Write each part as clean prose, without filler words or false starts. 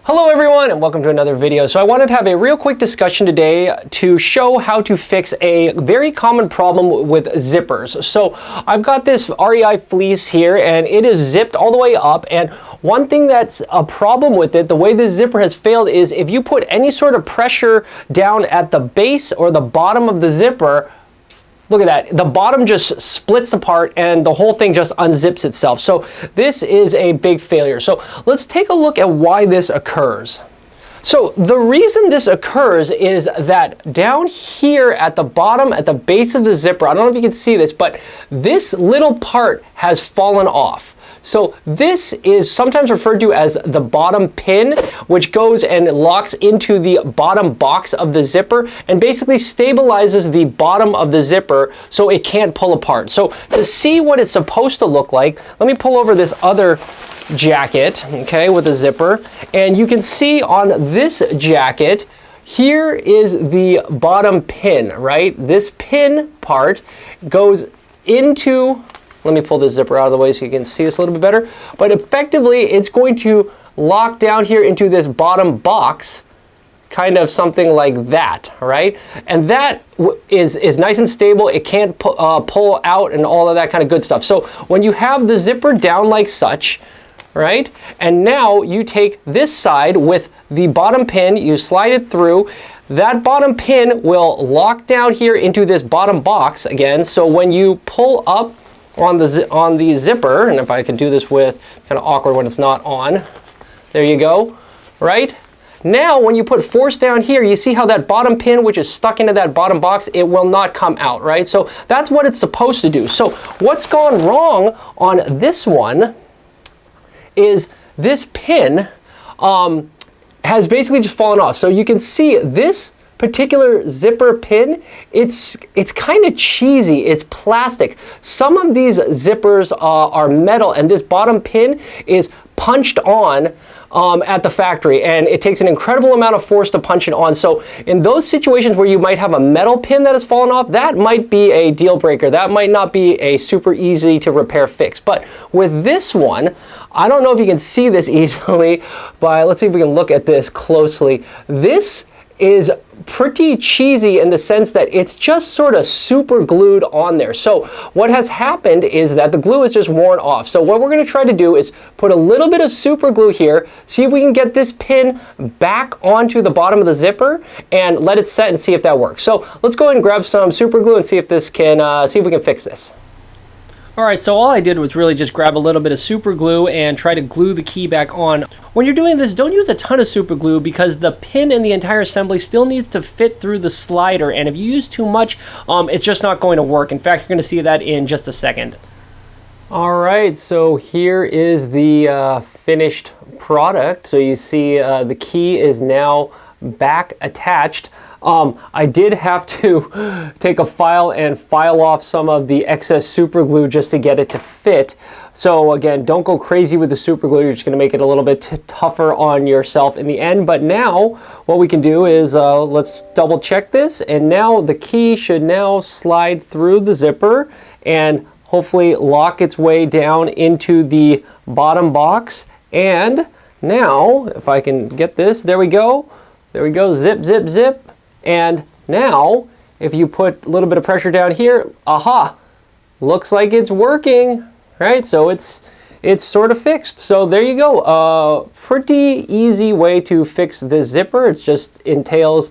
Hello everyone and welcome to another video. So I wanted to have a real quick discussion today to show how to fix a very common problem with zippers. So I've got this REI fleece here and it is zipped all the way up, and one thing that's a problem with it, the way this zipper has failed, is if you put any sort of pressure down at the base or the bottom of the zipper, look at that, the bottom just splits apart and the whole thing just unzips itself. So this is a big failure. So let's take a look at why this occurs. So the reason this occurs is that down here at the bottom, at the base of the zipper, I don't know if you can see this, but this little part has fallen off. So this is sometimes referred to as the bottom pin, which goes and locks into the bottom box of the zipper and basically stabilizes the bottom of the zipper so it can't pull apart. So to see what it's supposed to look like, let me pull over this other jacket, okay, with a zipper, and you can see on this jacket, here is the bottom pin, right? This pin part goes into, let me pull this zipper out of the way so you can see this a little bit better. But effectively, it's going to lock down here into this bottom box, kind of something like that, right? And that is nice and stable. It can't pull out and all of that kind of good stuff. So when you have the zipper down like such, right? And now you take this side with the bottom pin, you slide it through. That bottom pin will lock down here into this bottom box again. So when you pull up on the zipper, and if I could do this with, kind of awkward when it's not on, there you go, right? Now when you put force down here, you see how that bottom pin, which is stuck into that bottom box, it will not come out, right? So that's what it's supposed to do. So what's gone wrong on this one is this pin has basically just fallen off. So you can see this particular zipper pin, it's kind of cheesy, it's plastic. Some of these zippers are metal, and this bottom pin is punched on at the factory, and it takes an incredible amount of force to punch it on. So in those situations where you might have a metal pin that has fallen off, that might be a deal breaker. That might not be a super easy to repair fix. But with this one, I don't know if you can see this easily, but let's see if we can look at this closely. This is pretty cheesy in the sense that it's just sort of super glued on there. So what has happened is that the glue is just worn off. So what we're going to try to do is put a little bit of super glue here, see if we can get this pin back onto the bottom of the zipper and let it set and see if that works. So let's go ahead and grab some super glue and see if this can see if we can fix this. Alright, so all I did was really just grab a little bit of super glue and try to glue the key back on. When you're doing this, don't use a ton of super glue because the pin and the entire assembly still needs to fit through the slider, and if you use too much, it's just not going to work. In fact, you're going to see that in just a second. Alright, so here is the finished product. So you see the key is now back attached. I did have to take a file and file off some of the excess super glue just to get it to fit. So again, don't go crazy with the super glue. You're just going to make it a little bit tougher on yourself in the end. But now what we can do is let's double check this, and now the key should now slide through the zipper and hopefully lock its way down into the bottom box. And now if I can get this, there we go. There we go, zip, zip, zip. And now, if you put a little bit of pressure down here, aha, looks like it's working, right? So it's sort of fixed. So there you go. Pretty easy way to fix this zipper. It just entails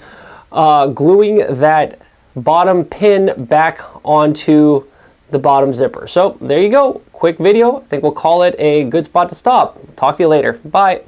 gluing that bottom pin back onto the bottom zipper. So there you go. Quick video. I think we'll call it a good spot to stop. Talk to you later. Bye.